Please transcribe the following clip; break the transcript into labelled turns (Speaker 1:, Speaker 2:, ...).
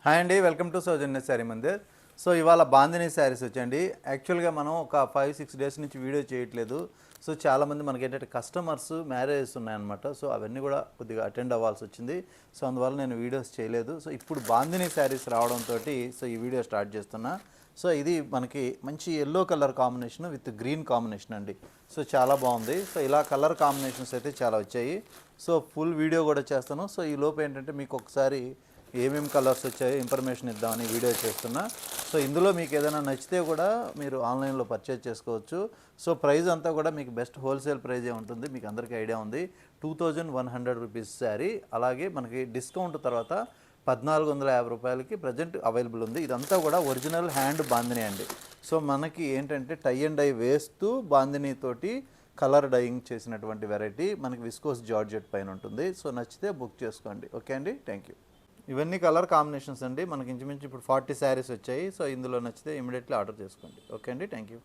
Speaker 1: Hi అండి, welcome to Soujanya sari Mandir. So ఇవాళ బాందినీ శారీస్ వచ్చండి. యాక్చువల్గా మనం ఒక 5-6 డేస్ నుంచి వీడియో చేయట్లేదు. సో చాలామంది మనకి ఏంటంటే కస్టమర్స్ మ్యారేజెస్ ఉన్నాయన్నమాట. సో అవన్నీ కూడా కొద్దిగా అటెండ్ అవ్వాల్సి వచ్చింది. సో అందువల్ల నేను వీడియోస్ చేయలేదు. సో ఇప్పుడు బాందినీ శారీస్ రావడంతో సో ఈ వీడియో స్టార్ట్ చేస్తున్నా. సో ఇది మనకి మంచి yellow colour combination with green combination అండి. సో చాలా బాగుంది. సో ఇలా కలర్ కాంబినేషన్స్ అయితే చాలా వచ్చాయి. సో ఫుల్ వీడియో కూడా చేస్తాను. సో ఈ లోపు ఏంటంటే మీకు ఒకసారి ఏమేమి కలర్స్ వచ్చాయో ఇన్ఫర్మేషన్ ఇద్దామని వీడియో చేస్తున్నా. సో ఇందులో మీకు ఏదైనా నచ్చితే కూడా మీరు ఆన్లైన్లో పర్చేజ్ చేసుకోవచ్చు. సో ప్రైస్ అంతా కూడా మీకు బెస్ట్ హోల్సేల్ ప్రైజే ఉంటుంది. మీకు అందరికీ ఐడియా ఉంది. 2100 రూపీస్ శారీ. అలాగే మనకి డిస్కౌంట్ తర్వాత 1450 రూపాయలకి ప్రజెంట్ అవైలబుల్ ఉంది. ఇదంతా కూడా ఒరిజినల్ హ్యాండ్ బాందినీ అండి. సో మనకి ఏంటంటే టై అండ్ డై వేస్తూ బాందినీ తోటి కలర్ డైయింగ్ చేసినటువంటి వెరైటీ మనకి విస్కోస్ జార్జెట్ పైన ఉంటుంది. సో నచ్చితే బుక్ చేసుకోండి. ఓకే అండి, థ్యాంక్ యూ. ఇవన్నీ కలర్ కాంబినేషన్స్ అండి. మనకి ఇంచుమించు ఇప్పుడు 40 శారీస్ వచ్చాయి. సో ఇందులో నచ్చితే ఇమీడియట్లీ ఆర్డర్ చేసుకోండి. ఓకే అండి, థ్యాంక్ యూ.